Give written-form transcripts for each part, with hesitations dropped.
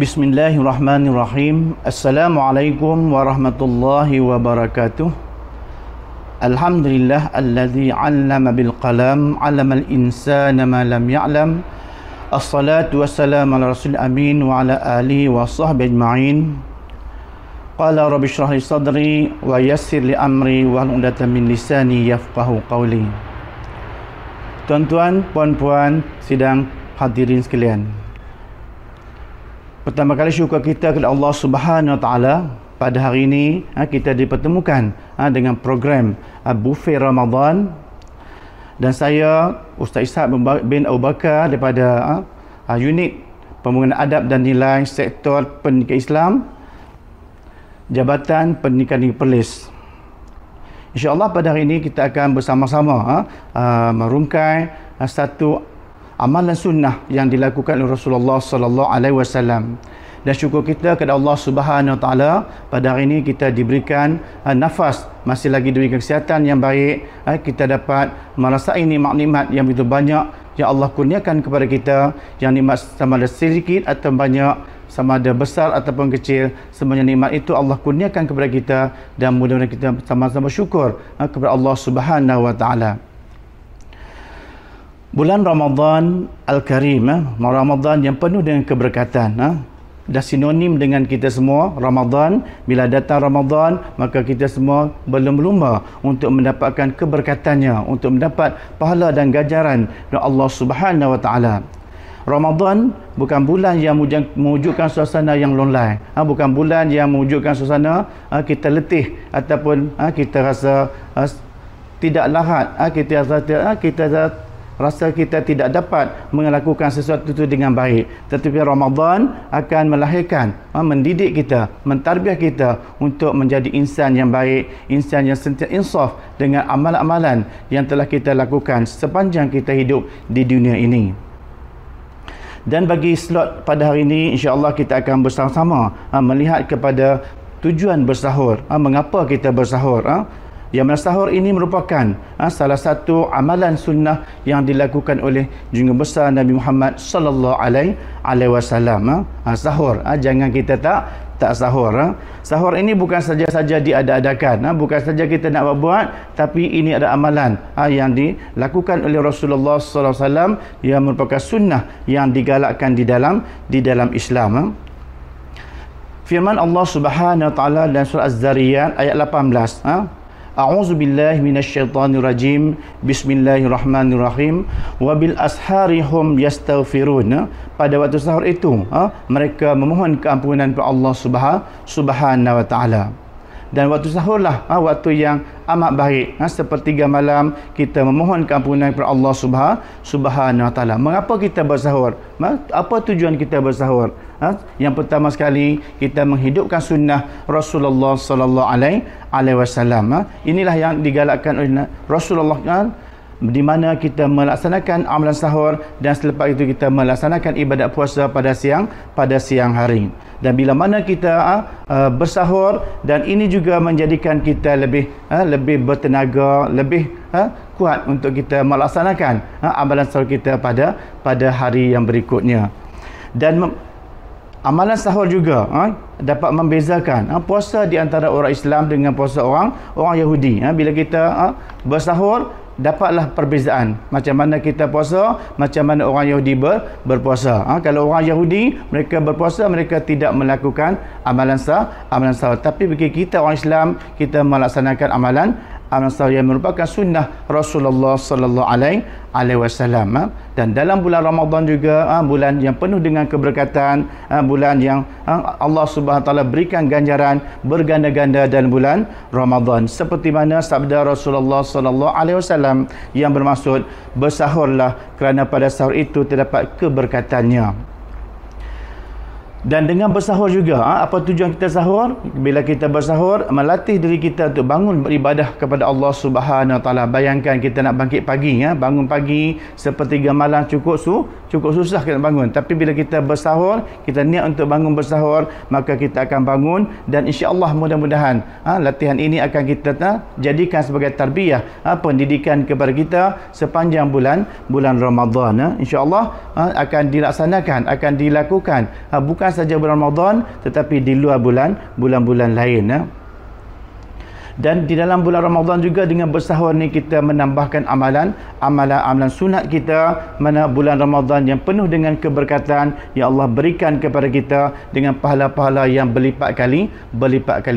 Bismillahirrahmanirrahim. Assalamualaikum warahmatullahi wabarakatuh. Alhamdulillah alladzi 'allama bil qalam 'allamal insana ma lam ya'lam. Assalatu wassalamu ala rasul amin wa ala alihi wa sahbihi ajma'in. Qala rabbi shrah li sadri wa yassir li amri wahlul 'uqdatam min lisani yafqahu qawli. Tuan-tuan, puan-puan, sidang hadirin sekalian. Pertama kali syukur kita kepada Allah Subhanahu Wa Taala pada hari ini kita dipertemukan dengan program Buffet Ramadan, dan saya Ustaz Ishaq bin Abu Bakar daripada unit pembangunan adab dan nilai sektor pendidikan Islam Jabatan Pendidikan Negeri Perlis. InsyaAllah pada hari ini kita akan bersama-sama merungkai satu amalan sunnah yang dilakukan oleh Rasulullah sallallahu alaihi wasallam. Dan syukur kita kepada Allah Subhanahu Wa Taala pada hari ini kita diberikan nafas, masih lagi diberikan kesihatan yang baik, kita dapat merasai nikmat-nikmat yang begitu banyak yang Allah kurniakan kepada kita, yang nikmat sama ada sedikit atau banyak, sama ada besar ataupun kecil, semuanya nikmat itu Allah kurniakan kepada kita, dan mudah-mudahan kita sama-sama syukur kepada Allah Subhanahu Wa Taala. Bulan Ramadan Al-Karim, Ramadan yang penuh dengan keberkatan, dah sinonim dengan kita semua. Ramadan, bila datang Ramadan, maka kita semua berlumba-lumba untuk mendapatkan keberkatannya, untuk mendapat pahala dan ganjaran dari Allah Subhanahu Wa Taala. Ramadan bukan bulan yang mewujudkan suasana yang longlai, bukan bulan yang mewujudkan suasana kita letih ataupun kita rasa tidak larat, kita rasa kita tidak dapat melakukan sesuatu itu dengan baik. Tetapi Ramadan akan melahirkan, mendidik kita, mentarbiah kita untuk menjadi insan yang baik, insan yang sentiasa insaf dengan amalan-amalan yang telah kita lakukan sepanjang kita hidup di dunia ini. Dan bagi slot pada hari ini, insya-Allah kita akan bersama-sama melihat kepada tujuan bersahur. Mengapa kita bersahur? Yang mana sahur ini merupakan salah satu amalan sunnah yang dilakukan oleh junjungan besar Nabi Muhammad sallallahu alaihi wasallam. Sahur, jangan kita tak sahur. Sahur ini bukan saja diada-adakan, bukan saja kita nak buat, tapi ini ada amalan yang dilakukan oleh Rasulullah sallallahu alaihi wasallam yang merupakan sunnah yang digalakkan di dalam Islam. Firman Allah Subhanahu Wa Taala dalam surah Az-Zariyat ayat 18. A'udzu billahi minasyaitonir rajim. Bismillahirrahmanirrahim. Wa bil ashari hum yastaghfirun. Pada waktu sahur itu, mereka memohon keampunan kepada Allah Subhanahu Wa Taala. Dan waktu sahurlah waktu yang amat baik. Sepertiga malam kita memohon keampunan kepada Allah Subhanahu Wa Taala. Mengapa kita bersahur? Apa tujuan kita bersahur? Yang pertama sekali, kita menghidupkan sunnah Rasulullah sallallahu alaihi wasallam. Inilah yang digalakkan oleh Rasulullah, di mana kita melaksanakan amalan sahur, dan selepas itu kita melaksanakan ibadat puasa pada siang hari. Dan bila mana kita bersahur, dan ini juga menjadikan kita lebih bertenaga, lebih kuat untuk kita melaksanakan amalan sahur kita pada hari yang berikutnya. Dan amalan sahur juga dapat membezakan puasa di antara orang Islam dengan puasa orang Yahudi. Bila kita bersahur, dapatlah perbezaan macam mana kita puasa, macam mana orang Yahudi berpuasa. Kalau orang Yahudi, mereka berpuasa, mereka tidak melakukan amalan sahur. Tapi bagi kita orang Islam, kita melaksanakan amalan sahur yang merupakan sunnah Rasulullah sallallahu alaihi wasallam. Dan dalam bulan Ramadan juga bulan yang penuh dengan keberkatan, bulan yang Allah Subhanahu Wa Taala berikan ganjaran berganda-ganda dalam bulan Ramadan, seperti mana sabda Rasulullah sallallahu alaihi wasallam yang bermaksud bersahurlah kerana pada sahur itu terdapat keberkatannya. Dan dengan bersahur juga, apa tujuan kita sahur? Bila kita bersahur, melatih diri kita untuk bangun beribadah kepada Allah Subhanahu Wa Taala. Bayangkan kita nak bangkit pagi, bangun pagi, sepertiga malam cukup susah kita bangun. Tapi bila kita bersahur, kita niat untuk bangun bersahur, maka kita akan bangun, dan insya-Allah mudah-mudahan latihan ini akan kita jadikan sebagai tarbiyah, pendidikan kepada kita sepanjang bulan Ramadan. Insya-Allah akan dilaksanakan, akan dilakukan, bukan saja bulan Ramadan, tetapi di luar bulan-bulan lain. Dan di dalam bulan Ramadan juga dengan bersahur ni kita menambahkan amalan sunat kita, mana bulan Ramadan yang penuh dengan keberkatan yang Allah berikan kepada kita dengan pahala-pahala yang berlipat kali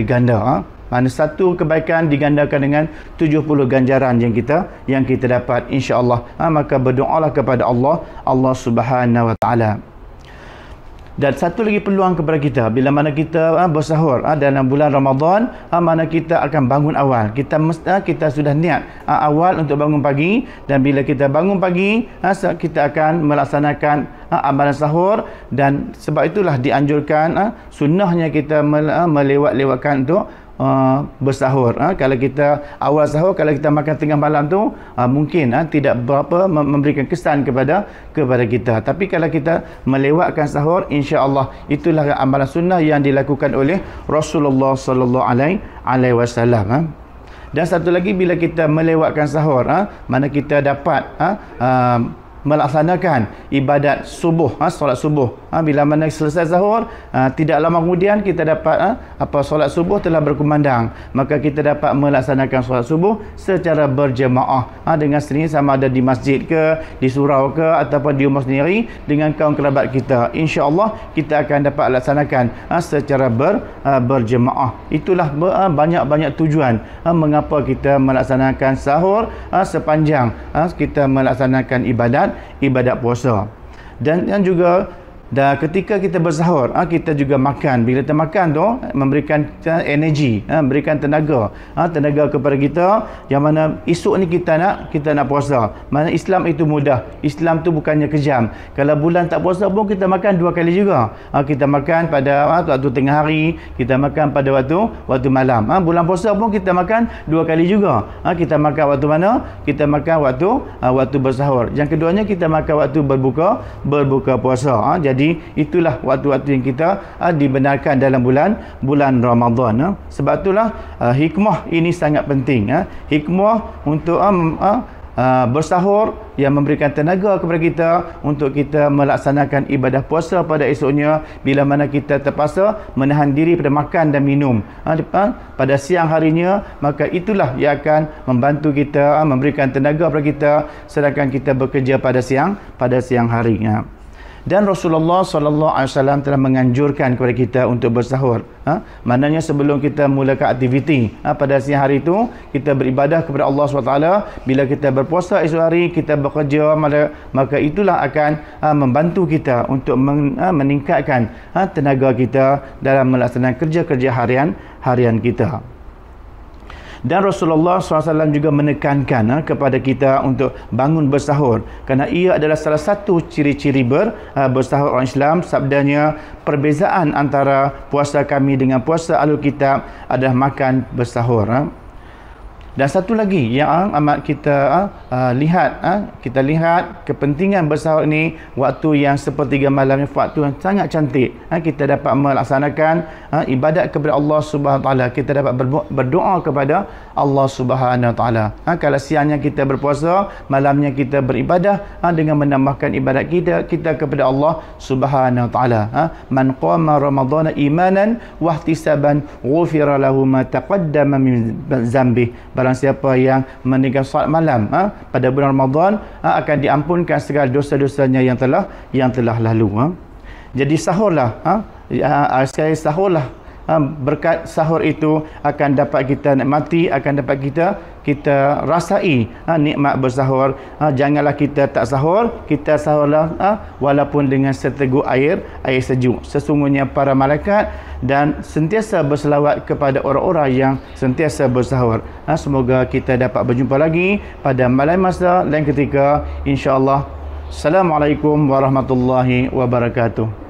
ganda. Mana satu kebaikan digandakan dengan 70 ganjaran yang kita dapat, insya-Allah. Maka berdoalah kepada Allah Subhanahu wa taala. Dan satu lagi peluang kepada kita, bila mana kita bersahur dalam bulan Ramadan, mana kita akan bangun awal. Kita sudah niat awal untuk bangun pagi, dan bila kita bangun pagi, kita akan melaksanakan amalan sahur. Dan sebab itulah dianjurkan sunnahnya kita melewat-lewatkan untuk bersahur. Kalau kita awal sahur, kalau kita makan tengah malam tu mungkin tidak berapa memberikan kesan kepada kita. Tapi kalau kita melewatkan sahur, insya-Allah itulah amalan sunnah yang dilakukan oleh Rasulullah sallallahu alaihi wasallam. Dan satu lagi, bila kita melewatkan sahur, mana kita dapat melaksanakan ibadat subuh, solat subuh. Bila mana selesai sahur, tidak lama kemudian kita dapat solat subuh telah berkumandang, maka kita dapat melaksanakan solat subuh secara berjemaah dengan sendiri, sama ada di masjid ke, di surau ke, ataupun di rumah sendiri dengan kaum kerabat kita. Insya-Allah kita akan dapat laksanakan secara berjemaah. Itulah banyak-banyak tujuan mengapa kita melaksanakan sahur sepanjang kita melaksanakan ibadat puasa. Dan juga ketika kita bersahur, kita juga makan. Bila kita makan tu memberikan energi, memberikan tenaga kepada kita, yang mana esok ni kita nak puasa. Mana Islam itu mudah. Islam tu bukannya kejam. Kalau bulan tak puasa pun kita makan 2 kali juga. Kita makan pada waktu tengah hari, kita makan pada waktu malam. Bulan puasa pun kita makan 2 kali juga. Kita makan waktu mana? Kita makan waktu bersahur. Yang keduanya kita makan waktu berbuka puasa. Jadi itulah waktu-waktu yang kita dibenarkan dalam bulan Ramadan. Sebab itulah hikmah ini sangat penting. Hikmah untuk bersahur yang memberikan tenaga kepada kita untuk kita melaksanakan ibadah puasa pada esoknya, bila mana kita terpaksa menahan diri pada makan dan minum pada siang harinya, maka itulah yang akan membantu kita, memberikan tenaga kepada kita sedangkan kita bekerja pada siang hari. Dan Rasulullah sallallahu alaihi wasallam telah menganjurkan kepada kita untuk bersahur. Maknanya sebelum kita mulakan aktiviti pada siang hari itu, kita beribadah kepada Allah SWT. Bila kita berpuasa esok hari, kita bekerja, maka itulah akan membantu kita untuk meningkatkan tenaga kita dalam melaksanakan kerja-kerja harian kita. Dan Rasulullah SAW juga menekankan kepada kita untuk bangun bersahur, kerana ia adalah salah satu ciri-ciri bersahur orang Islam. Sabdanya, perbezaan antara puasa kami dengan puasa Ahlul Kitab adalah makan bersahur. Dan satu lagi yang amat kita lihat kepentingan bersahur ini, waktu yang sepertiga malam, waktu yang sangat cantik. Kita dapat melaksanakan ibadat kepada Allah Subhanahu Wa Taala. Kita dapat berdoa kepada Allah Subhanahu Wa Taala. Kalau siangnya kita berpuasa, malamnya kita beribadah dengan menambahkan ibadat kita kepada Allah Subhanahu Wa Taala. Man qama ramadhana imanan wa ihtisaban ghufira lahu ma taqaddama min dzambi. Barang siapa yang meninggalkan solat malam pada bulan Ramadan, akan diampunkan segala dosa-dosanya yang telah lalu. Jadi sahurlah, sekali sahurlah. Berkat sahur itu akan dapat kita nikmati, akan dapat kita rasai nikmat bersahur. Janganlah kita tak sahur, kita sahurlah walaupun dengan seteguk air sejuk. Sesungguhnya para malaikat dan sentiasa berselawat kepada orang-orang yang sentiasa bersahur. Semoga kita dapat berjumpa lagi pada malam masa lain ketika, insya-Allah. Assalamualaikum warahmatullahi wabarakatuh.